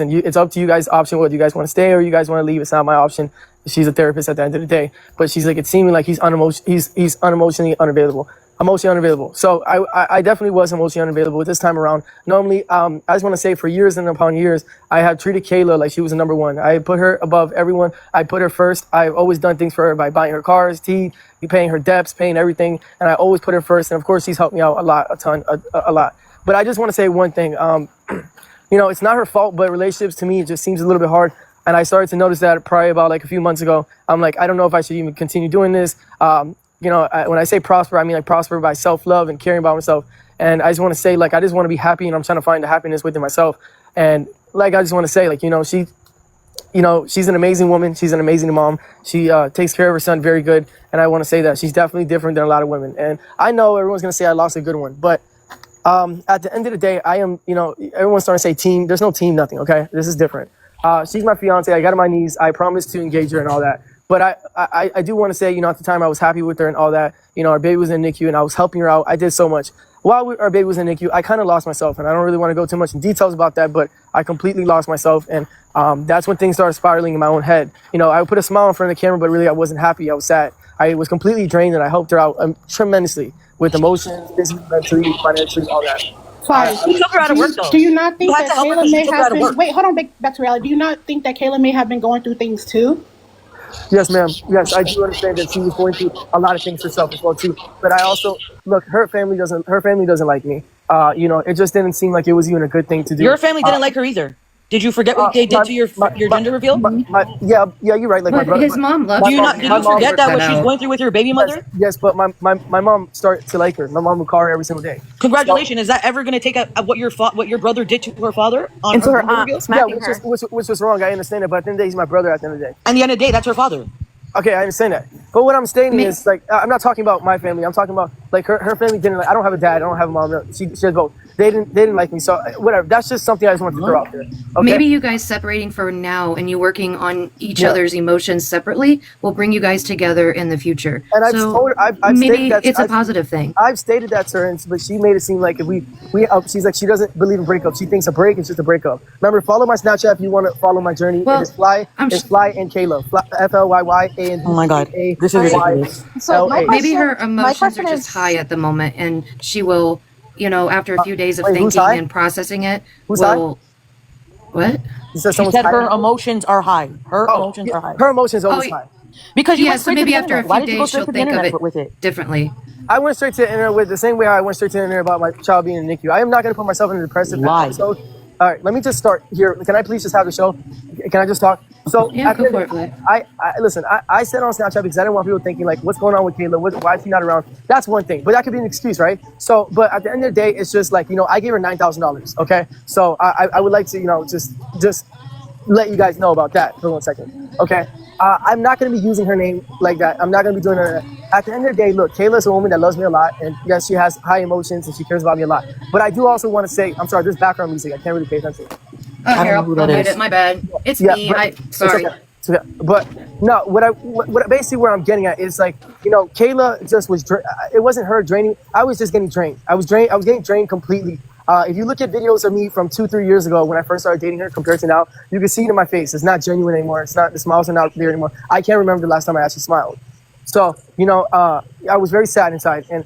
it's up to you guys' option whether you guys want to stay or you guys want to leave. It's not my option. She's a therapist at the end of the day, but she's like, it's seeming like he's unemotionally unavailable. Emotionally unavailable. So I definitely was emotionally unavailable this time around. Normally, I just want to say for years and upon years, I have treated Kayla like she was a number one. I put her above everyone. I put her first. I've always done things for her by buying her cars, tea, paying her debts, paying everything. And I always put her first. And of course, she's helped me out a lot, a lot. But I just want to say one thing. It's not her fault, but relationships to me, it just seems a little bit hard. And I started to notice that probably about like a few months ago. I'm like, I don't know if I should even continue doing this. When I say prosper, I mean like prosper by self-love and caring about myself. And I just want to say, like, I just want to be happy, and I'm trying to find the happiness within myself. And like, I just want to say, like, she's an amazing woman. She's an amazing mom. She takes care of her son very good. And I want to say that she's definitely different than a lot of women. And I know everyone's going to say I lost a good one, but at the end of the day, I am, everyone's starting to say team. There's no team, nothing. Okay. This is different. She's my fiance. I got on my knees. I promised to engage her and all that. But I do want to say, at the time I was happy with her and all that. Our baby was in NICU and I was helping her out. I did so much. While our baby was in NICU, I kind of lost myself. And I don't really want to go too much in details about that, but I completely lost myself. And that's when things started spiraling in my own head. I would put a smile in front of the camera, but really I wasn't happy. I was sad. I was completely drained, and I helped her out tremendously with emotions, physically, mentally, financially, all that. You took her out of work, though. Do you not think that Kayla may have been... Wait, hold on, back to reality. Do you not think that Kayla may have been going through things too? Yes, ma'am. Yes, I do understand that she was going through a lot of things herself as well too. But I also look. Her family doesn't like me. It just didn't seem like it was even a good thing to do. Your family didn't like her either. Did you forget what they did to your gender reveal? Yeah, you're right. Like my brother, his mom loved her. Did you forget that what she's going through with your baby mother? Yes, but my mom started to like her. My mom would call her every single day. Congratulations! So, is that ever going to take what your brother did to her father? And to her aunt, smacking her. Which was wrong. I understand it, but at the end of the day, he's my brother. At the end of the day. At the end of the day, that's her father. Okay, I understand that. But what I'm saying is, like, I'm not talking about my family. I'm talking about, like, her family didn't like. I don't have a dad. I don't have a mom. She has both. They didn't like me. So whatever. That's just something I just wanted to throw out there. Okay? Maybe you guys separating for now and you working on each other's emotions separately will bring you guys together in the future. And I've told her, I've maybe it's a positive thing. I've stated that to her, but she made it seem like if she's like, she doesn't believe in breakups. She thinks a break is just a breakup. Remember, follow my Snapchat if you want to follow my journey. Well, it's Flyy and Kayla. FLYY. Oh my God, this is ridiculous. So maybe her emotions are just high at the moment, and she will. After a few days of thinking and processing it, what? She said her emotions are high. Her emotions are high. Her emotions are always high. Because so maybe after a few days she'll think of it differently. I went straight to the internet with the same way I went straight to the internet about my child being in NICU. I am not going to put myself in a depressive episode. All right, let me just start here. Can I please just have the show? Can I just talk? So yeah, go for it. Listen. I said on Snapchat because I didn't want people thinking like, what's going on with Kayla? Why is she not around? That's one thing, but that could be an excuse, right? So, but at the end of the day, it's just like I gave her $9,000. Okay, so I would like to just let you guys know about that for 1 second. Okay, I'm not going to be using her name like that. I'm not going to be doing her. At the end of the day, look, Kayla's a woman that loves me a lot, and yes, she has high emotions and she cares about me a lot. But I do also want to say, I'm sorry, there's background music. I can't really pay attention. Oh, here, I'll hide it. My bad. It's me. Sorry. It's okay. But no, what basically where I'm getting at is like, Kayla just was. It wasn't her draining. I was just getting drained. I was getting drained completely. If you look at videos of me from 2-3 years ago when I first started dating her compared to now, you can see it in my face. It's not genuine anymore. It's not. The smiles are not there anymore. I can't remember the last time I actually smiled. So I was very sad inside, and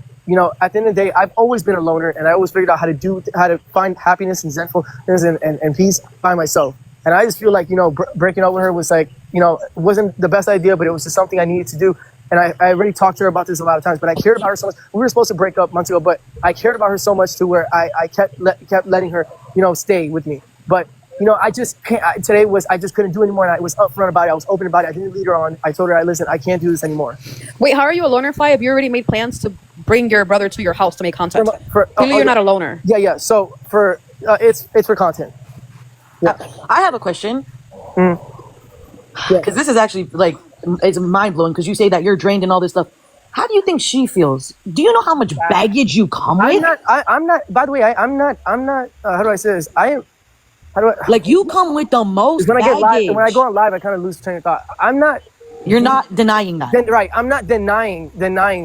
at the end of the day, I've always been a loner, and I always figured out how to find happiness and zenfulness and peace by myself. And I just feel like breaking up with her was like wasn't the best idea, but it was just something I needed to do. And I already talked to her about this a lot of times, but I cared about her so much. We were supposed to break up months ago, but I cared about her so much to where I kept letting her stay with me. But I just can't. I just couldn't do anymore, and I was upfront about it. I was open about it. I didn't lead her on. I told her, listen, I can't do this anymore. Wait, how are you a loner, Flyy? Have you already made plans to bring your brother to your house to make content? Clearly, you're not a loner. Yeah. So it's for content. Yeah. I have a question. Because this is actually it's mind blowing. Because you say that you're drained and all this stuff. How do you think she feels? Do you know how much baggage you come with? I'm not. By the way, I'm not. How do I say this? You come with the most when baggage. When I go on live, I kind of lose train of thought. I'm not You're not denying that. Then right, I'm not denying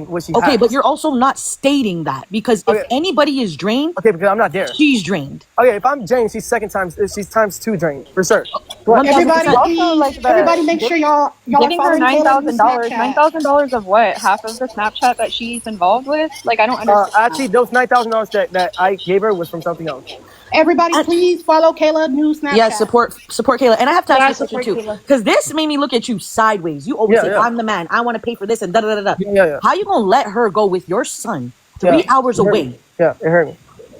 what she Okay, has. but you're also not stating that because if anybody is drained, okay, because I'm not there. she's drained. Okay, if I'm drained, she's times 2 drained for sure. But Everybody, Also, like, everybody, make sure y'all are giving her following Kayla on $9,000. Snapchat. $9,000 of what? Half of the Snapchat that she's involved with? Like, I don't understand. Actually, those $9,000 that I gave her was from something else. Everybody, please follow Kayla new Snapchat. yeah, support Kayla. And I have to ask you a support question too, Kayla. because this made me look at you sideways. You always say, Yeah. "I'm the man. I want to pay for this and da da da da." Yeah. How you gonna let her go with your son 3 hours away? Yeah, it hurt me.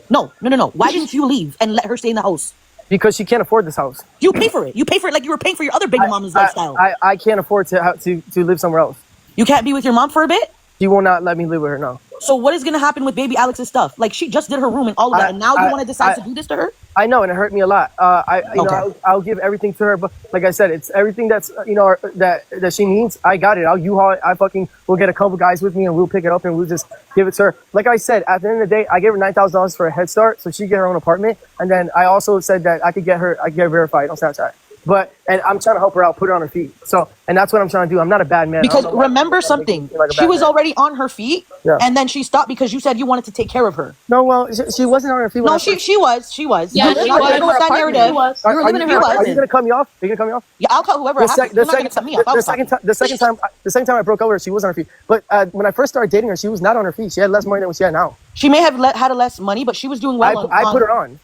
No. Why didn't you leave and let her stay in the house? Because she can't afford this house. You pay for it. You pay for it like you were paying for your other baby mama's lifestyle. I can't afford to live somewhere else. You can't be with your mom for a bit? She will not let me live with her, no. So what is going to happen with baby Alex's stuff? Like, she just did her room and all of that, and now you want to decide to do this to her? I know, and it hurt me a lot. I'll give everything to her, but like I said, it's everything that's that she needs. I got it. I'll U-Haul it. We'll get a couple guys with me, and we'll pick it up, and we'll just give it to her. Like I said, at the end of the day, I gave her $9,000 for a head start, so she get her own apartment, and then I also said that I could get her verified on Snapchat. And I'm trying to help her out, put her on her feet. So, and that's what I'm trying to do. I'm not a bad man. Because remember something, she was already on her feet, and then she stopped because you said you wanted to take care of her. No, well, she wasn't on her feet. No, she was. Yeah, she was. That narrative. You were living in her Are you apartment. gonna cut me off? Are you gonna cut me off? Yeah, I'll cut whoever I have to. You're not gonna cut me off. The second time I broke over, she was on her feet. But when I first started dating her, she was not on her feet. She had less money than what she had now. She may have had less money, but she was doing well. I put her on.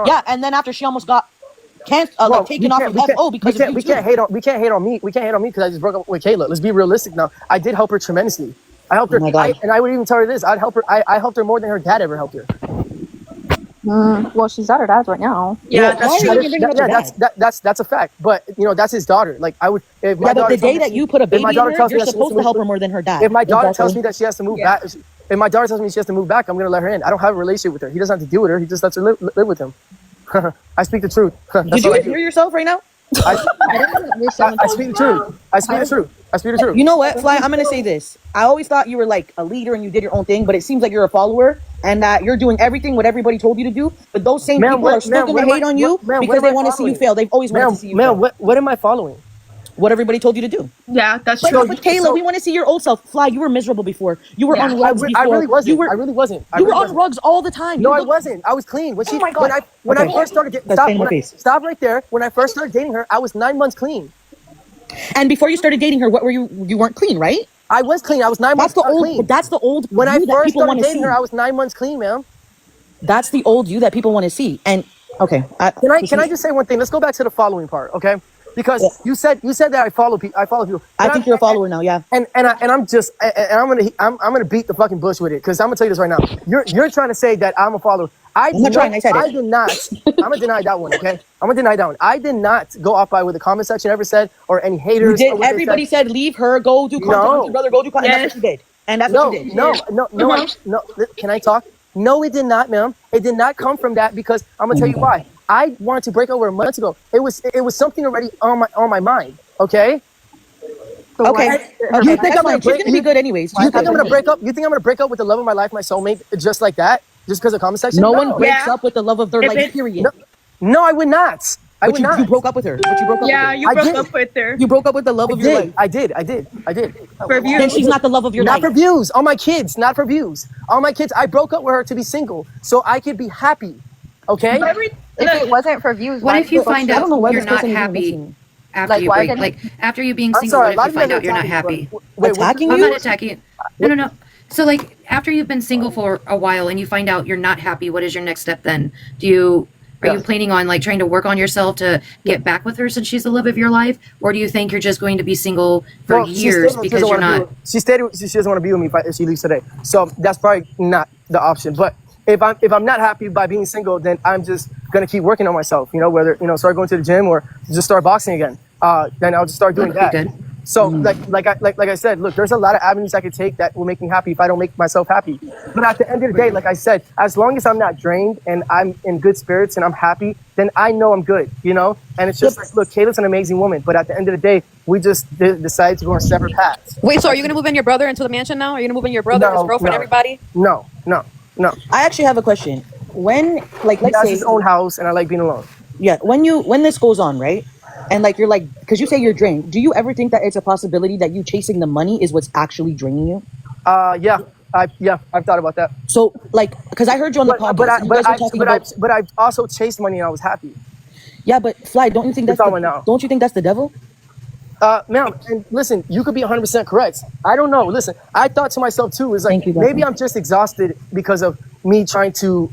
Yeah, and then after she almost got taken off of FO because of you. We can't hate on me. We can't hate on me because I just broke up with Kayla. Let's be realistic now. I did help her tremendously. I helped her, and I would even tell her this. I'd help her. I helped her more than her dad ever helped her. Well, she's at her dad's right now. Yeah, that's true. That's a fact. But that's his daughter. Like I would. If my but the day that you put a baby in her, you're supposed to help her more than her dad. If my daughter tells me that she has to move back, if my daughter tells me she has to move back, I'm gonna let her in. I don't have a relationship with her. He doesn't have to deal with her. He just lets her live with him. I speak the truth. Did you hear yourself right now? I speak the truth. I speak the truth. You know what, Flyy? I'm gonna say this. I always thought you were like a leader and you did your own thing, but it seems like you're a follower and that you're doing everything what everybody told you to do. But those same people are still gonna hate on you because they want to see you fail. They've always wanted to see you fail. What am I following? What everybody told you to do. Yeah, that's But true. with Kayla, we want to see your old self. Flyy, you were miserable before. You were on rugs before. I really wasn't. You were on rugs all the time. No, I wasn't. I was clean. When I first started getting stop right there. When I first started dating her, I was 9 months clean. And before you started dating her, what were you? You weren't clean, right? I was clean. I was 9 months clean. That's the old. When I you that first people started wanna dating see. her, I was 9 months clean, man. That's the old you that people want to see. And okay, can I just say one thing? Let's go back to the following part, okay? Because you said that I follow people. I think you're a follower now, yeah. And I'm gonna beat the fucking bush with it because I'm gonna tell you this right now. You're trying to say that I'm a follower. I did not. I'm gonna deny that one, okay? I'm gonna deny that one. I did not go off by what the comment section ever said or any haters. You did. Everybody said leave her, go do content with your brother, go do content. That's what you did. And that's what you did. No. Can I talk? No, it did not, ma'am. It did not come from that because I'm gonna tell you why. I wanted to break over months ago. It was something already on my mind. Okay. Okay. You think I'm gonna be good anyways? You think I'm gonna break up? You think I'm gonna break up with the love of my life, my soulmate, just like that? Just because of comment section? No one breaks up with the love of their life. Period. No, I would not. You broke up with her. But you broke up with her. You broke up with her. You broke up with the love of your life. I did. For views. Then she's not the love of your life. Not for views. All my kids. Not for views. All my kids. I broke up with her to be single, so I could be happy. Okay. If it wasn't for views, What if you find out you're this not person even happy listening? after you break? Like after you being single, what if you find out you're not happy? Attacking I'm you? not attacking you. No. So like after you've been single for a while and you find out you're not happy, what is your next step then? Are you planning on like trying to work on yourself to get back with her since she's the love of your life, or do you think you're just going to be single for years because you're not? She stated she doesn't want to be with me if she leaves today. So that's probably not the option. But if I'm not happy by being single, then I'm just gonna keep working on myself. Whether start going to the gym or just start boxing again. Then I'll just start doing that. Good. So like I said, look, there's a lot of avenues I could take that will make me happy if I don't make myself happy. But at the end of the day, like I said, as long as I'm not drained and I'm in good spirits and I'm happy, then I know I'm good, And it's just like, look, Kayla's an amazing woman, but at the end of the day, we just decided to go on separate paths. Wait, so are you gonna move in your brother into the mansion now? Are you gonna move in your brother, his girlfriend, everybody? No. I actually have a question. When, let's say, his own house, and I like being alone. Yeah, when this goes on, right? And like you're like, because you say you're drained. Do you ever think that it's a possibility that you chasing the money is what's actually draining you? Yeah. I've thought about that. So like, because I heard you on the podcast, but I also chased money and I was happy. Yeah, but Flyy, don't you think don't you think that's the devil? Ma'am, and listen, you could be 100% correct. I don't know. Listen, I thought to myself too, is like, maybe I'm just exhausted because of me trying to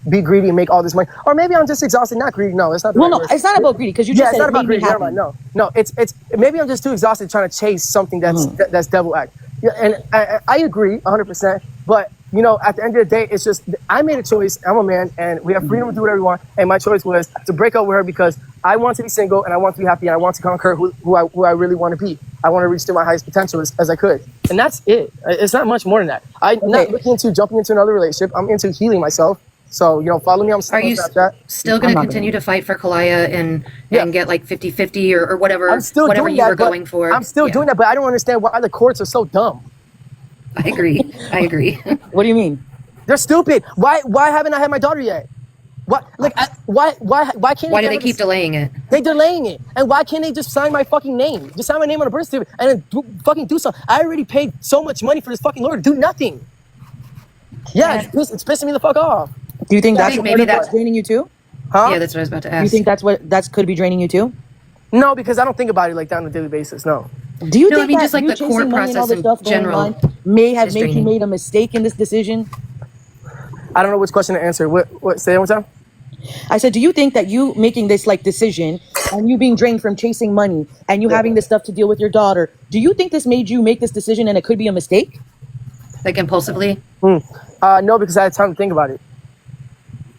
be greedy and make all this money. Or maybe I'm just exhausted, not greedy. No, it's not the right word. It's not about greedy, because you just said it's not about greedy. Never mind. No, it's maybe I'm just too exhausted trying to chase something that's devil act. Yeah, and I agree 100%, but you know, at the end of the day, it's just, I made a choice. I'm a man, and we have freedom to do whatever we want. And my choice was to break up with her because I want to be single, and I want to be happy, and I want to conquer who I really want to be. I want to reach to my highest potential as I could. And that's it. It's not much more than that. I'm not looking into jumping into another relationship. I'm into healing myself. So, you know, follow me on Snapchat. Are you still going to continue to fight for Kalaya and get like 50-50 or whatever, whatever you were going for? I'm still doing that, but I don't understand why the courts are so dumb. I agree. What do you mean? They're stupid. Why haven't I had my daughter yet? What? Like, why can't? Why do they keep delaying it? They're delaying it, and why can't they just sign my fucking name? Just sign my name on a birth certificate and then do something. I already paid so much money for this fucking lawyer to do nothing. Yeah, it's pissing me the fuck off. Do you think that's draining you too? Huh? Yeah, that's what I was about to ask. You think that could be draining you too? No, because I don't think about it like that on a daily basis. No. Do you think just like the court process in general may have made you made a mistake in this decision? I don't know which question to answer. What? Say it one time. I said, do you think that you making this like decision and you being drained from chasing money and you having this stuff to deal with your daughter, do you think this made you make this decision and it could be a mistake? Like impulsively? No, because I had time to think about it.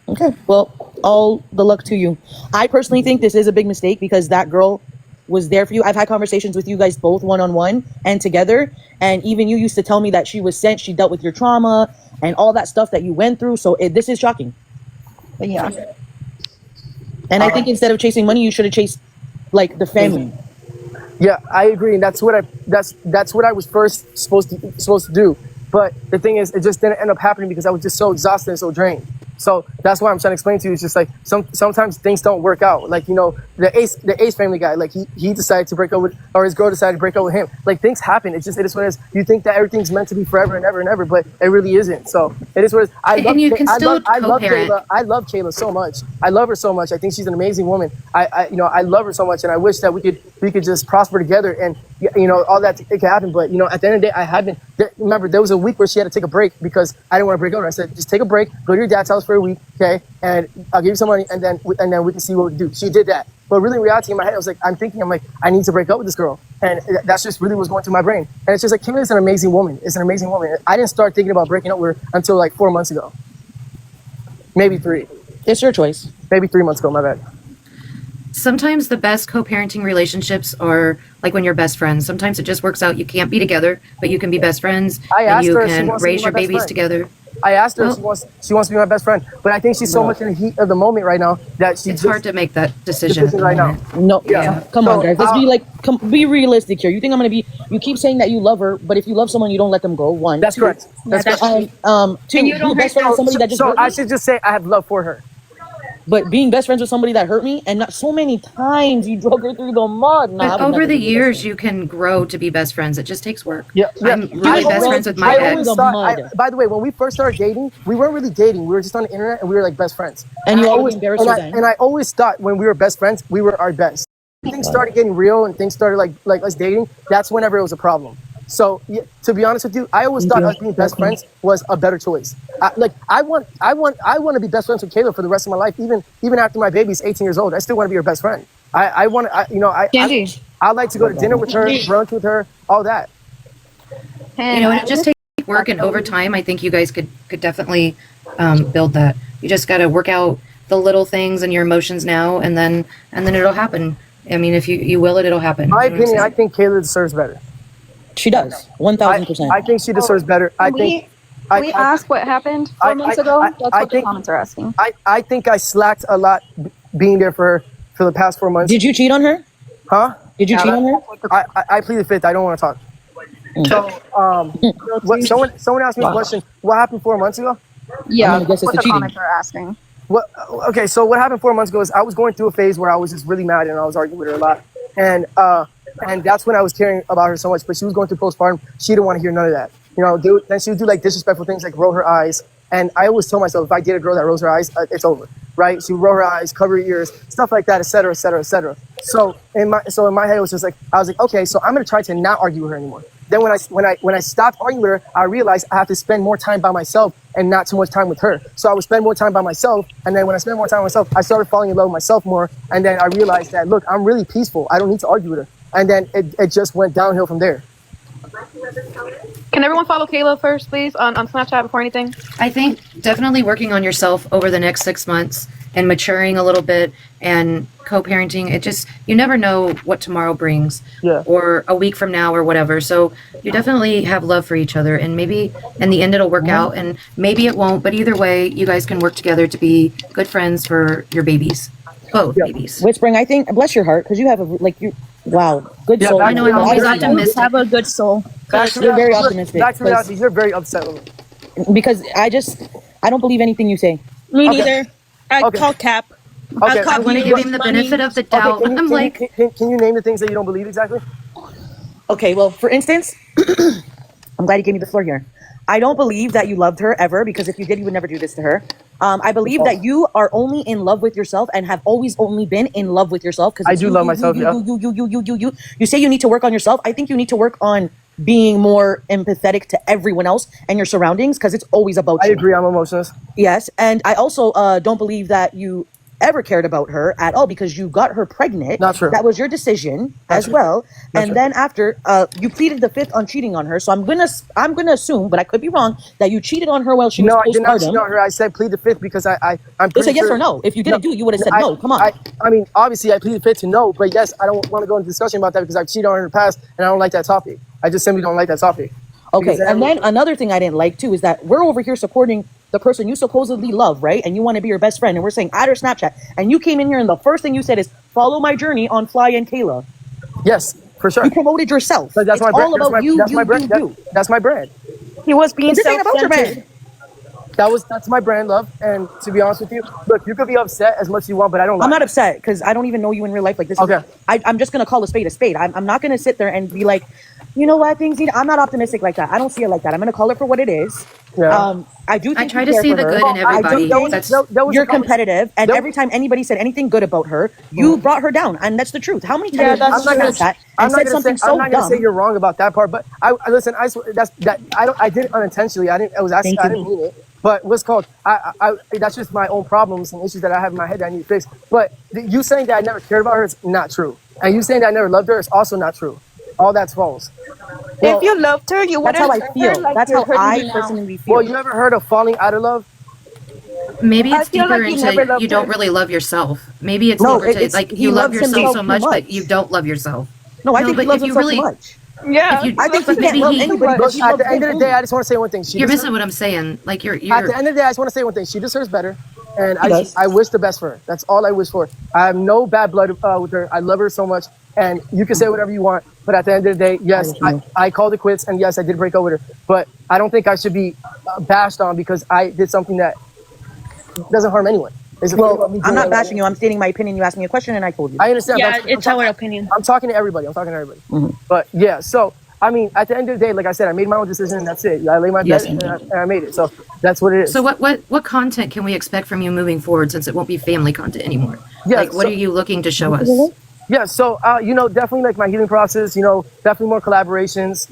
Okay, well, all the luck to you. I personally think this is a big mistake because that girl was there for you. I've had conversations with you guys both one-on-one and together, and even you used to tell me that she was sent, she dealt with your trauma and all that stuff that you went through, so this is shocking. Yeah. And I think instead of chasing money, you should have chased like the family. Yeah, I agree, and that's what I was first supposed to do. But the thing is, it just didn't end up happening because I was just so exhausted and so drained. So that's why I'm trying to explain to you. It's just like sometimes things don't work out. Like, you know, the Ace family guy, like he decided to break up with, or his girl decided to break up with him. Like, things happen. It is what it is. You think that everything's meant to be forever and ever and ever, but it really isn't. So it is what it is. I love Kayla. I love Kayla so much. I love her so much. I think she's an amazing woman. I love her so much, and I wish that we could just prosper together and, you know, all that it could happen. But, you know, at the end of the day, remember, there was a week where she had to take a break because I didn't want to break up. I said, just take a break, go to your dad's house for a week, okay, and I'll give you some money, and then we can see what we can do. She did that, but really, in reality, in my head, I'm thinking, I need to break up with this girl, and that's just really what's going through my brain. And it's just like, Kayla is an amazing woman. It's an amazing woman. I didn't start thinking about breaking up with her until like 4 months ago, maybe 3. It's your choice. Maybe 3 months ago. My bad. Sometimes the best co-parenting relationships are like when you're best friends. Sometimes it just works out. You can't be together, but you can be best friends. And you can raise your babies together. I asked her if she wants to be my best friend, but I think she's so much in the heat of the moment right now that it's hard to make that decision right now. No, yeah. Come on, guys. Let's be realistic here. You think I'm gonna be? You keep saying that you love her, but if you love someone, you don't let them go. One. That's correct. That's correct. Two. You don't best friend with somebody that just. So I should just say I have love for her. But being best friends with somebody that hurt me, and not so many times you drug her through the mud. But over the years, you can grow to be best friends. It just takes work. Yeah. I'm really best friends with my ex. By the way, when we first started dating, we weren't really dating. We were just on the internet, and we were like best friends. And you always embarrassed her. And I always thought when we were best friends, we were our best. Things started getting real, and things started like us dating. That's whenever it was a problem. So to be honest with you, I always thought us being best friends was a better choice. I want to be best friends with Kayla for the rest of my life, even after my baby's 18 years old. I still want to be her best friend. I like to go to dinner with her, brunch with her, all that. You know, it just takes work, and over time, I think you guys could definitely build that. You just got to work out the little things and your emotions now, and then it'll happen. I mean, if you will it, it'll happen. My opinion, I think Kayla deserves better. She does, 1,000%. I think she deserves better. We asked what happened 4 months ago. That's what the comments are asking. I think I slacked a lot being there for her for the past 4 months. Did you cheat on her? Huh? Did you cheat on her? I plead the fifth. I don't want to talk. So, someone asked me a question. What happened 4 months ago? Yeah, that's what the comments are asking. What? Okay, so what happened 4 months ago is I was going through a phase where I was just really mad and I was arguing with her a lot, and that's when I was caring about her so much. But she was going through postpartum. She didn't want to hear none of that. Then she would do like disrespectful things like roll her eyes. And I always tell myself, if I date a girl that rolls her eyes, it's over, right? She would roll her eyes, cover her ears, stuff like that, et cetera, et cetera, et cetera. So in my head, it was just like, I was like, okay, so I'm gonna try to not argue with her anymore. Then when I stopped arguing with her, I realized I have to spend more time by myself and not too much time with her. So I would spend more time by myself, and then when I spent more time with myself, I started falling in love with myself more. And then I realized that, look, I'm really peaceful. I don't need to argue with her. And then it just went downhill from there. Can everyone follow Kayla first, please, on Snapchat before anything? I think definitely working on yourself over the next 6 months and maturing a little bit and co-parenting. You never know what tomorrow brings, or a week from now or whatever. So you definitely have love for each other, and maybe in the end it'll work out, and maybe it won't. But either way, you guys can work together to be good friends for your babies, both babies. Whispering, I think, bless your heart, because you have wow, good soul. I know, I'm always optimistic. Have a good soul. You're very optimistic. Back to reality, you're very upset with me. Because I don't believe anything you say. Me neither. I call cap. Okay. I want to give him the benefit of the doubt. Can you name the things that you don't believe exactly? Okay, well, for instance, I'm glad you gave me the floor here. I don't believe that you loved her ever, because if you did, you would never do this to her. I believe that you are only in love with yourself and have always only been in love with yourself. Because I do love myself. You say you need to work on yourself. I think you need to work on being more empathetic to everyone else and your surroundings, because it's always about you. I agree. I'm emotionless. Yes, and I also don't believe that you ever cared about her at all, because you got her pregnant. Not true. That was your decision as well. And then after you pleaded the fifth on cheating on her, so I'm gonna assume, but I could be wrong, that you cheated on her while she was postpartum. No, I did not cheat on her. I said plead the fifth because I'm pretty say yes sure, or no. If you didn't do it, you would have said no. Come on. I mean, obviously I pleaded fifth to no, but yes, I don't want to go into discussion about that because I've cheated on her in the past and I don't like that topic. I just simply don't like that topic. Okay, and then another thing I didn't like too is that we're over here supporting the person you supposedly love, right? And you want to be your best friend, and we're saying add her Snapchat. And you came in here and the first thing you said is follow my journey on Flyy and Kayla. Yes, for sure. You promoted yourself. That's it's my brand. all about you. That's my brand. That's my brand. He was being This ain't about your brand. That's my brand, love. And to be honest with you, look, you could be upset as much as you want, but I don't like I'm not upset because I don't even know you in real life like this. Okay. I'm just going to call a spade a spade. I'm not going to sit there and be like, you know what, things need. I'm not optimistic like that. I don't see it like that. I'm going to call it for what it is. Yeah. I do. Think I try to see the good in everybody. You're competitive, and every time anybody said anything good about her, you brought her down, and that's the truth. How many times that's have you that and said something so dumb? I'm not gonna say you're wrong about that part, but listen. I swear, I did it unintentionally. I didn't mean it. But what's called? That's just my own problems and issues that I have in my head that I need to fix. But you saying that I never cared about her is not true, and you saying that I never loved her is also not true. All that's false. Well, if you loved her, you would. That's how I feel. That's how I personally feel. Well, you ever heard of falling out of love? Maybe it's deeper into you don't really love yourself. Maybe it's deeper to like you love yourself so much, but you don't love yourself. No, I think he loves himself too much. Yeah, I think he can't love anybody. But at the end of the day, I just want to say one thing. You're missing what I'm saying. Like you're. At the end of the day, I just want to say one thing. She deserves better, and I wish the best for her. That's all I wish for. I have no bad blood with her. I love her so much, and you can say whatever you want. But at the end of the day, yes, I called it quits, and yes, I did break up with her. But I don't think I should be bashed on because I did something that doesn't harm anyone. Well, I'm not bashing you. I'm stating my opinion. You asked me a question, and I told you. I understand. Yeah, it's our opinion. I'm talking to everybody. But yeah, so I mean, at the end of the day, like I said, I made my own decision, and that's it. I laid my bed, and I made it. So that's what it is. So what content can we expect from you moving forward, since it won't be family content anymore? Yeah, like, what are you looking to show us? Yeah, so definitely like my healing process. Definitely more collaborations.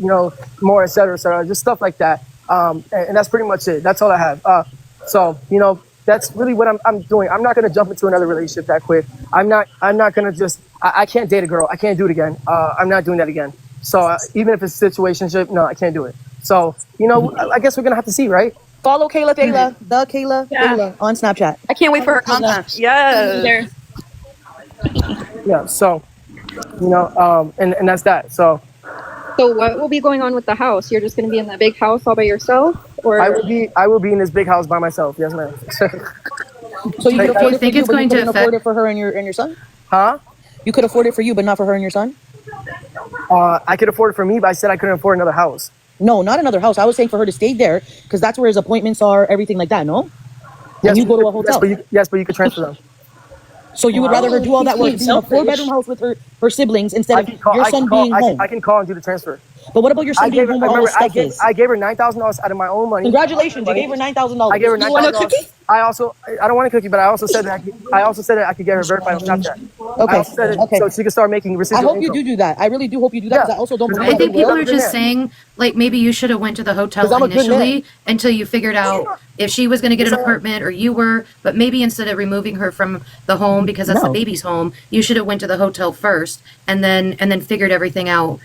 More et cetera, just stuff like that. And that's pretty much it. That's all I have. So that's really what I'm doing. I'm not gonna jump into another relationship that quick. I'm not gonna just. I can't date a girl. I can't do it again. I'm not doing that again. So even if it's a situationship, no, I can't do it. So I guess we're gonna have to see, right? Follow Kayla, Kayla on Snapchat. I can't wait for her content. Yes. Yeah. So, and that's that. So what will be going on with the house? You're just going to be in that big house all by yourself, or I will be in this big house by myself. Yes, ma'am. So you could afford it for you, but you couldn't affect afford it for her and your son? Huh? You could afford it for you, but not for her and your son? I could afford it for me, but I said I couldn't afford another house. No, not another house. I was saying for her to stay there because that's where his appointments are, everything like that. No. and you go to a hotel. Yes, but you could transfer them. So you would rather her do all that work, be in a 4-bedroom house with her siblings instead of your son being home. I can call and do the transfer. But what about your son being home where all his stuff is? I gave her $9,000 out of my own money. Congratulations, you gave her $9,000. I gave her $9,000. You want a cookie? I don't want a cookie, but I also said that I could get her verified on Snapchat. Okay. So she can start making residual I hope you do that. I really do hope you do that because I also don't. I think people are just saying, like, maybe you should have went to the hotel initially until you figured out if she was going to get an apartment or you were. But maybe instead of removing her from the home because that's the baby's home, you should have went to the hotel first and then figured everything out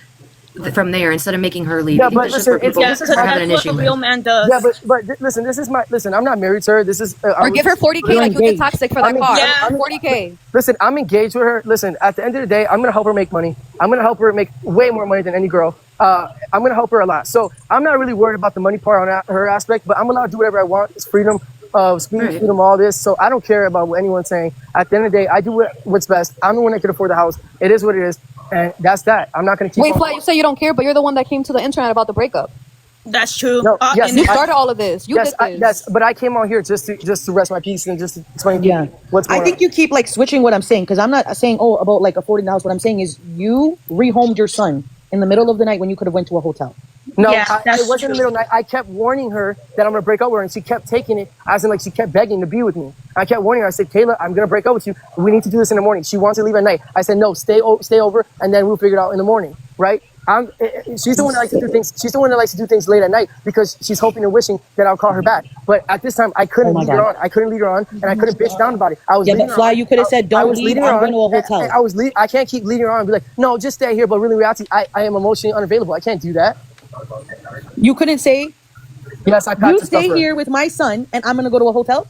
from there instead of making her leave. Yeah, but listen, that's what a real man does. Yeah, but listen, I'm not married to her. This is or give her 40K like you did Toxic for that car. Yeah. 40K. Listen, I'm engaged with her. Listen, at the end of the day, I'm gonna help her make money. I'm gonna help her make way more money than any girl. I'm gonna help her a lot. So I'm not really worried about the money part on her aspect, but I'm allowed to do whatever I want. It's freedom of speech, freedom, all this. So I don't care about what anyone's saying. At the end of the day, I do what's best. I'm the one that can afford the house. It is what it is. And that's that. I'm not going to keep. Wait, Flyy, you say you don't care, but you're the one that came to the internet about the breakup. That's true. No, yes, you started all of this. You did this. Yes, but I came on here just to rest my peace and just to explain what's going on. I think you keep like switching what I'm saying because I'm not saying about like affording the house. What I'm saying is you rehomed your son in the middle of the night when you could have went to a hotel. No, it wasn't in the middle of the night. I kept warning her that I'm going to break up with her, and she kept taking it as in like she kept begging to be with me. I kept warning her. I said, Kayla, I'm going to break up with you. We need to do this in the morning. She wants to leave at night. I said, no, stay over, and then we'll figure it out in the morning, right? She's the one that likes to do things. She's the one that likes to do things late at night because she's hoping and wishing that I'll call her back. But at this time, I couldn't lead her on. I couldn't lead her on, and I couldn't bitch down about it. I was but Flyy, you could have said, "Don't leave. I'm going to a hotel." I can't keep leading her on and be like, "No, just stay here." But really, in reality, I am emotionally unavailable. I can't do that. You couldn't say, "Yes, I." You stay here with my son, and I'm going to go to a hotel.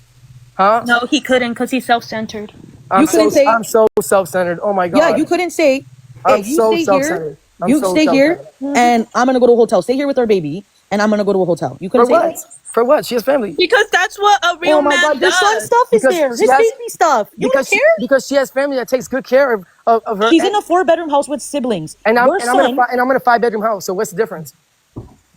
Huh? No, he couldn't because he's self-centered. I'm so self-centered. Oh my god. Yeah, you couldn't say, "Hey, you stay here." You stay here, and I'm gonna go to a hotel. Stay here with our baby, and I'm gonna go to a hotel. You couldn't say that. For what? She has family. Because that's what a real man does. Your son's stuff is there. His baby stuff. You don't care? Because she has family that takes good care of her. She's in a 4-bedroom house with siblings. And I'm in a 5-bedroom house. So what's the difference?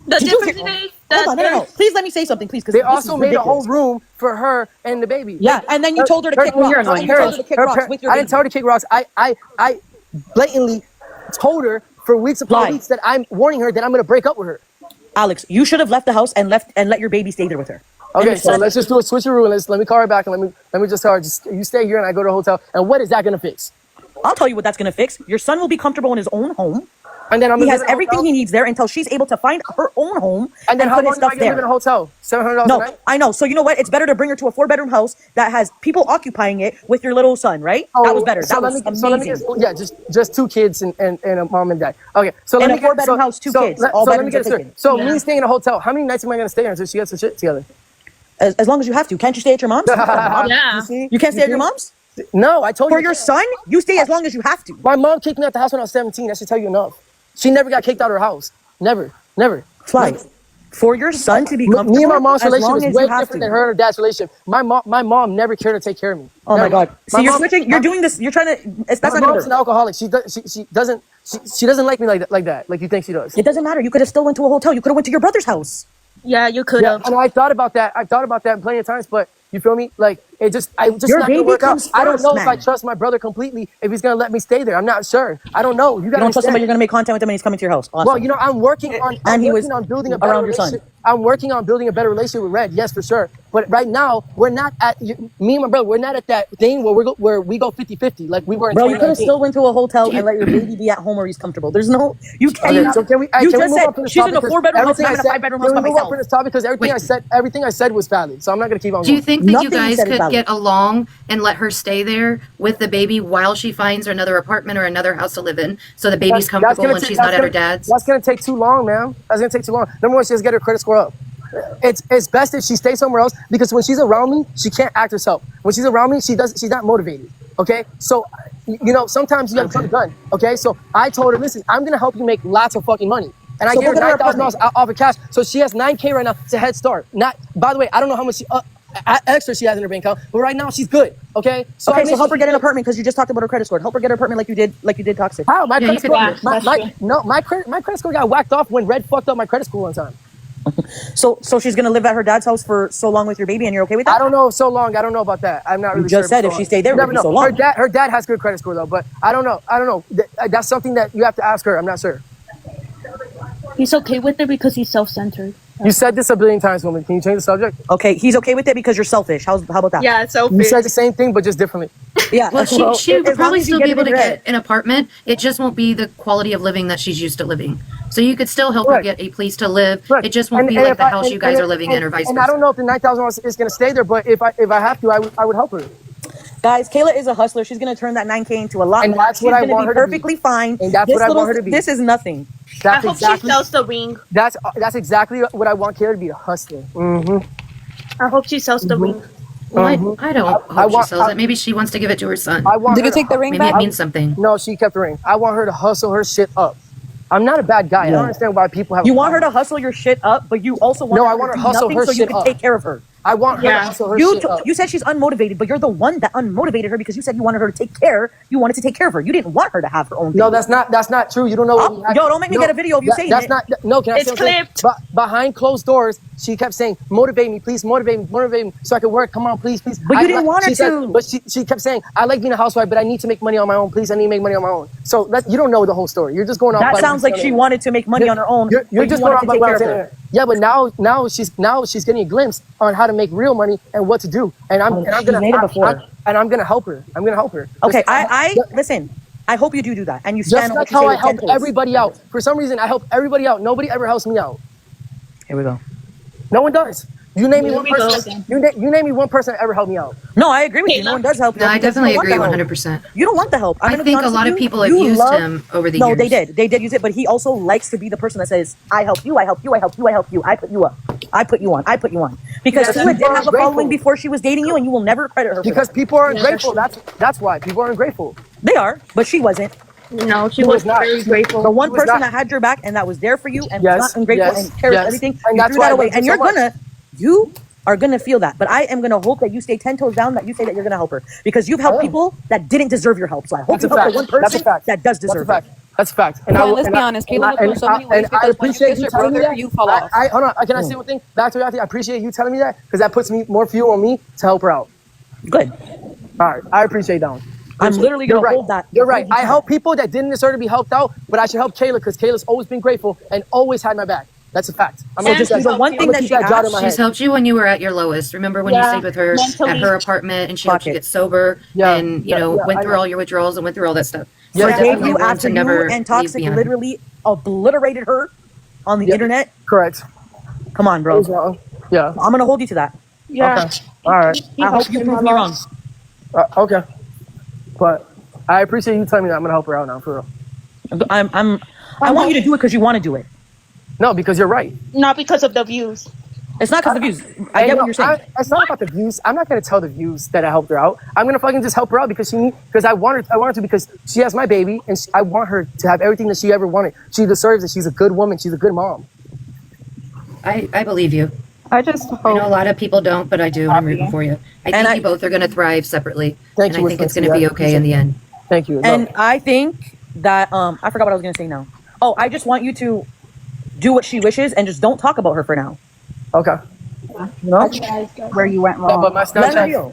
The difference is no. Please let me say something, please. They also made a whole room for her and the baby. Yeah, and then you told her to kick rocks. I didn't tell her to kick rocks. I blatantly told her for weeks upon weeks that I'm warning her that I'm going to break up with her. Alex, you should have left the house and let your baby stay there with her. Okay, so let's just do a switcheroo and let me call her back and let me just tell her, you stay here and I go to a hotel. And what is that going to fix? I'll tell you what that's going to fix. Your son will be comfortable in his own home. And then he has everything he needs there until she's able to find her own home. And then how long am I going to live in a hotel? $700 a night? I know. So you know what? It's better to bring her to a 4-bedroom house that has people occupying it with your little son, right? That was better. That was amazing. Just 2 kids and a mom and dad. Okay, so in a 4-bedroom house, 2 kids. All bedrooms are taken. So me staying in a hotel, how many nights am I going to stay here until she gets her shit together? As long as you have to. Can't you stay at your mom's? Yeah. You can't stay at your mom's? No, I told you. For your son, you stay as long as you have to. My mom kicked me out the house when I was 17. That should tell you enough. She never got kicked out of her house. Never. Flyy. For your son to be comfortable, me and my mom's relationship is way different than her and her dad's relationship. My mom never cared to take care of me. Oh my god! See, you're switching. You're doing this. You're trying to. That's not gonna work. An alcoholic. She doesn't like me like that. Like you think she does. It doesn't matter. You could have still went to a hotel. You could have went to your brother's house. Yeah, you could have. And I thought about that. Plenty of times, but you feel me? Like I just your not baby gonna work out. First, I don't know man. if I trust my brother completely. If he's gonna let me stay there, I'm not sure. I don't know. You don't trust him, but you're gonna make content with him, and he's coming to your house. Awesome. Well, I'm working on building a better around your son. I'm working on building a better relationship with Red. Yes, for sure. But right now, we're not at me and my brother. We're not at that thing where we go 50-50 like we were in 2019. Bro, you could have still went to a hotel and let your baby be at home where he's comfortable. There's no. You can't. Okay, so can we? You just said she's in a 4-bedroom house. I'm in a 5-bedroom house by myself. This topic because everything I said was valid. So I'm not gonna keep on. Do you think that you guys could get along and let her stay there with the baby while she finds another apartment or another house to live in, so the baby's comfortable when she's not at her dad's? That's gonna take too long, man. That's gonna take too long. Number one, she has to get her credit score up. It's best if she stays somewhere else because when she's around me, she can't act herself. When she's around me, she's not motivated. Okay, so sometimes you gotta put a gun. Okay, so I told her, listen, I'm gonna help you make lots of fucking money. And I gave her $9,000 off of cash, so she has $9K right now. It's a head start. By the way, I don't know how much extra she has in her bank account, but right now she's good. Okay. So help her get an apartment because you just talked about her credit score. Help her get an apartment like you did Toxic. How my credit score? My credit score got whacked off when Red fucked up my credit score one time. So she's gonna live at her dad's house for so long with your baby, and you're okay with that? I don't know so long. I don't know about that. I'm not really You just sure said if she stayed there, it never would be know. so long. Her dad has good credit score though, but I don't know. That's something that you have to ask her. I'm not sure. He's okay with it because he's self-centered. You said this a billion times, woman. Can you change the subject? Okay, he's okay with it because you're selfish. How about that? Yeah, selfish. You said the same thing, but just differently. Yeah. Well, she would as long probably as you still get be it able in to your get head. an apartment. It just won't be the quality of living that she's used to living. So you could still help her Correct. get a place to live. Correct. It just won't And- be and like if the I- house and- you guys and- are living in, or vice And I don't versa. know if the 9,000 is going to stay there, but if I have to, I would help her. Guys, Kayla is a hustler. She's gonna turn that 9K into a lot And more. that's what I She's gonna want be her to be. perfectly fine. And that's what I want her to be. This is nothing. I That's hope exactly she sells the ring. that's exactly what I want Kayla to be, a hustler. I hope she sells the ring. Well, I don't I hope want- she sells it. Maybe she wants to give it to her son. I want Did her you take the ring Maybe back? it means something. No, she kept the ring. I want her to hustle her shit up. I'm not a bad guy. I Yeah. don't understand why people have. You want her to hustle your shit up, but you also want No, her I to want her do to hustle nothing her so you shit can up. take care of her. I want her to Yeah. hustle her You shit up. you said she's unmotivated, but you're the one that unmotivated her because you said you wanted her to take care. You wanted to take care of her. You didn't want her to have her own. No, baby. that's not true. You don't know what we had. Yo, don't make me get a video of you saying that's it. not. No, can I It's say something? clipped. But behind closed doors, she kept saying, "Motivate me, please, motivate me, so I can work. Come on, please, please." But you didn't want her she said- to. But she kept saying, "I like being a housewife, but I need to make money on my own. Please, I need to make money on my own." So you don't know the whole story. You're just going off. That by sounds like she wanted to make money on her own. You're but just you going wanted off to by take what care I'm of saying. her. Yeah, but now she's getting a glimpse on how to make real money and what to do. And I'm She's gonna made it before. I'm gonna help her. I'm gonna help her. Okay, Listen, I listen. I hope you do that, and you just stand on like what you how say I with 10 help toes. everybody out. For some reason, I help everybody out. Nobody ever helps me out. Here we go. No one does. You name me Here one we go person. again. You name me one person that ever helped me out. No, I agree with you. No one does help you. No, I because you definitely don't want agree the help. 100%. You don't want the help. I'm I gonna be think a honest lot with of you. people have You used love- him over the No, years. they did. They did use it, but he also likes to be the person that says, "I help you. I help you. I help you. I help you. I put you up. I put you on. I put you on." Because Yeah, Kayla did people are have a grateful. following before she was dating you, and you will never credit her for Because that. people are ungrateful. That's why people are ungrateful. They are, but she wasn't. No, she He was was not. very grateful. The one was person not. that had your back and that was there for you and Yes, was not ungrateful yes, and cares yes. everything, And you that's threw why that I away. love you And so you are gonna feel that. But I am gonna hope that you stay 10 toes down, that you say that you're gonna help her. Because you've helped I am. people that didn't deserve your help. So I hope That's you a help fact. the one That's a person fact. that does That's a deserve fact. it. That's a fact. Well, I will- let's be honest. Caleb and goes so many ways I because when you appreciate kiss you your telling me brother, that. you fall off. Hold on. Can I say one thing? Back to reality. I appreciate you telling me that because that puts me more fuel on me to help her out. Good. All right. I appreciate that one. I'm literally You're gonna right. hold that. You're right. hold you I to help people that didn't deserve to be helped out, but I should help Kayla because Kayla's always been grateful and always had my back. That's a fact. I'm So gonna just keep the one I'm thing gonna that keep she that jot in asked, my She's head. helped you when you were at your lowest. Remember when you Yeah, stayed with her mentally. at her apartment and she helped you Pocket. get sober Yeah, and, yeah, yeah, went I through know. all your withdrawals and went through all that stuff. Yeah, So I forgave definitely you one after to you never and leave Toxic behind. literally obliterated her on the Yeah. internet. Correct. Come on, bro. Who's wrong? Yeah. I'm gonna hold you to that. Yeah. Okay. All right. I hope you prove me wrong. Okay. But I appreciate you telling me that I'm gonna help her out now, for real. I want you to do it because you want to do it. No, because you're right. Not because of the views. It's not because of views. I get what you're saying. It's not about the views. I'm not gonna tell the views that I helped her out. I'm gonna fucking just help her out because I want her to because she has my baby and I want her to have everything that she ever wanted. She deserves it. She's a good woman. She's a good mom. I believe you. I just I know a hope. lot of people don't, but I do, and I'm rooting for you. I think I- you both are going to thrive separately, Thank and you, I think it's Wisconsin. going to be Yeah, okay in the end. Thank you. And I think that I forgot what I was gonna say now. Oh, I just want you to do what she wishes and just don't talk about her for now. Okay. You know? Where you went Yeah, but wrong.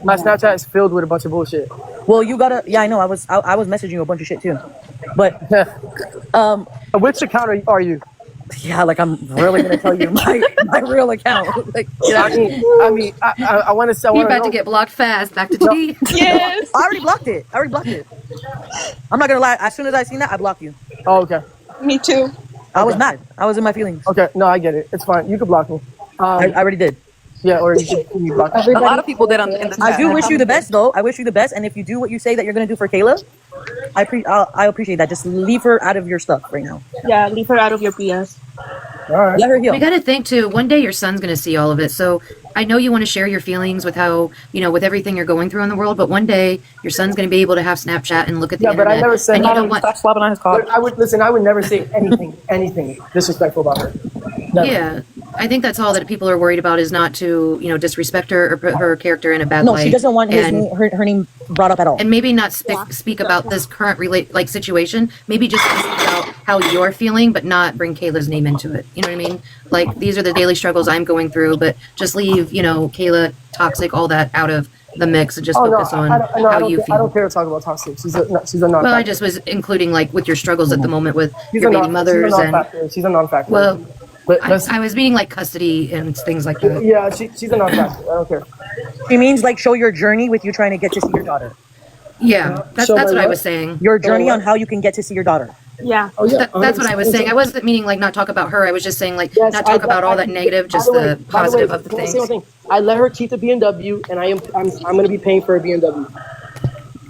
my Snapchat is filled with a bunch of bullshit. Well, you gotta. Yeah, I know. I was messaging you a bunch of shit too, but Which account are you? yeah, like I'm really gonna tell you my real account. Like, I mean, I want to say. You're about to get blocked fast. Back to T. Yes. I already blocked it. I'm not gonna lie. As soon as I seen that, I blocked you. Oh, okay. Me too. I was mad. I was in my feelings. Okay. No, I get it. It's fine. You can block me. I already did. Yeah, or you can block me. A lot of people did in the chat. I do wish you the best, though. I wish you the best, and if you do what you say that you're gonna do for Kayla, I appreciate that. Just leave her out of your stuff right now. Yeah, leave her out of your BS. All right. Let her heal. We got to think too. One day your son's going to see all of it. So I know you want to share your feelings with how with everything you're going through in the world. But one day your son's going to be able to have Snapchat and look at the Yeah, but internet. I never said. And you don't want. Stop slapping on his cock. I would never say anything disrespectful about her. Never. Yeah, I think that's all that people are worried about is not to, disrespect her or put her character in a bad No, light. she doesn't want her name brought up at all. And maybe not speak about this current situation. Maybe just speak about how you're feeling, but not bring Kayla's name into it. You know what I mean? Like, these are the daily struggles I'm going through, but just leave, Kayla, toxic, all that out of the mix and just focus on how you feel. I don't care to talk about toxic. She's a non-factor. Well, I just was including, like, with your struggles at the moment with your baby mothers. She's a non-factor. Well, but I was meaning, like, custody and things like that. Yeah, she's a non-factor. I don't care. She means, like, show your journey with you trying to get to see your daughter. Yeah, that's what I was saying. Your journey on how you can get to see your daughter. Yeah. Oh, yeah. That's what I was saying. I wasn't meaning, like, not talk about her. I was just saying, like, not talk about all that negative, just the positive of the things. I let her keep the BMW, and I'm going to be paying for a BMW.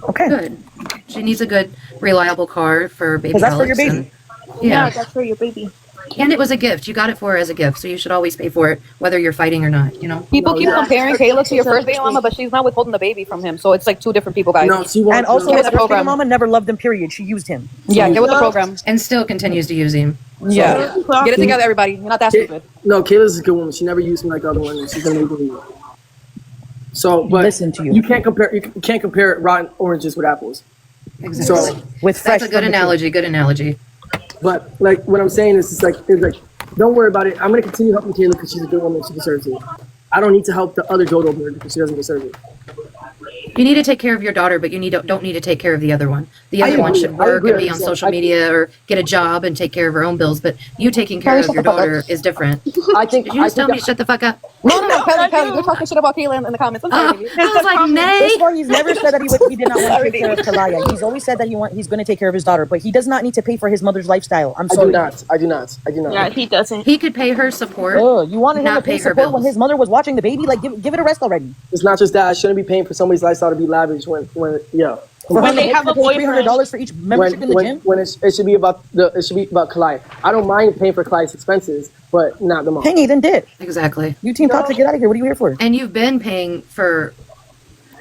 Okay. Good. She needs a good, reliable car for baby. 'Cause that's for your Alex, baby. Yeah, that's for your baby. And it was a gift. You got it for her as a gift, so you should always pay for it, whether you're fighting or not. People keep comparing Kayla to your first baby mama, but she's not withholding the baby from him. So it's like two different people, guys. No, she won't. And also, Get his with the first baby program. mama never loved him, period. She used him. Yeah, get with the program. And still continues to use him. Yeah. Get it together, everybody. You're not that stupid. No, Kayla's a good woman. She never used me like the other one. She's going to be good. So, but Listen to you. You can't compare rotten oranges with apples. Exactly. So, With fresh That's a good from the tree. analogy. Good analogy. but like what I'm saying is, it's like don't worry about it. I'm gonna continue helping Kayla because she's a good woman. She deserves it. I don't need to help the other dodo bird because she doesn't deserve it. You need to take care of your daughter, but you don't need to take care of the other one. The other one should work and be on social media or get a job and take care of her own bills. But you taking care of your daughter is different. Did you just tell me to shut the fuck up? No, Kelly, you're talking shit about Kayla in the comments. I'm sorry, baby. I was like, nay. This far, he's never said that he did not want to take care of Kalaya. He's always said that he's going to take care of his daughter, but he does not need to pay for his mother's lifestyle. I'm sorry. I do not. Yeah, he doesn't. He could pay her support. You wanted him to not pay pay her support when bills. his mother was watching the baby? Like, give it a rest already. It's not just that. I shouldn't be paying for somebody's lifestyle to be lavish when yeah. When they have a boyfriend. $300 for each membership in the gym. When it should be about Klyde. I don't mind paying for Klyde's expenses, but not the mom. Hey, Nathan did. Exactly. You team Toxic, get out of here. What are you here for? And you've been paying for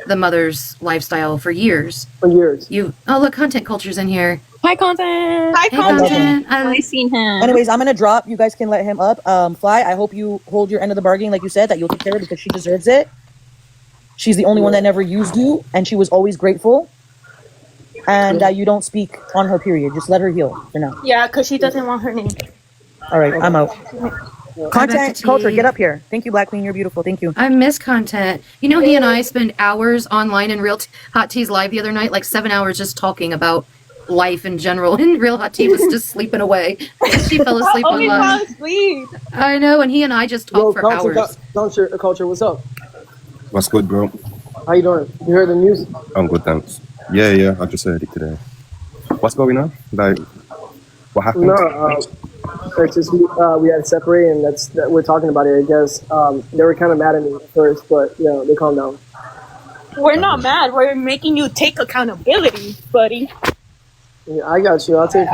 the mother's lifestyle for years. For years. Look, content culture's in here. Hi, content. Hi, Hey, content. content. I seen him. Anyways, I'm gonna drop. You guys can let him up. Fly, I hope you hold your end of the bargain, like you said, that you'll take care of her because she deserves it. She's the only one that never used you, and she was always grateful. And you don't speak on her, period. Just let her heal for now. Yeah, because she doesn't want her name. All right, I'm out. Back Content to culture, tea. get up here. Thank you, Black Queen. You're beautiful. Thank you. I miss content. He and I spent hours online in Real Hot Tea's live the other night, like 7 hours just talking about life in general. And Real Hot Tea was just sleeping away. She fell asleep Oh, we fell online. asleep. I know, and he and I just talked for hours. Culture, what's up? What's good, bro? How you doing? You heard the news? I'm good, thanks. Yeah, I just heard it today. What's going on? Like, what happened? No, it's just we had to separate, and that we're talking about it. I guess they were kind of mad at me at first, but they calmed down. We're not mad. We're making you take accountability, buddy. Yeah, I got you. I'll take.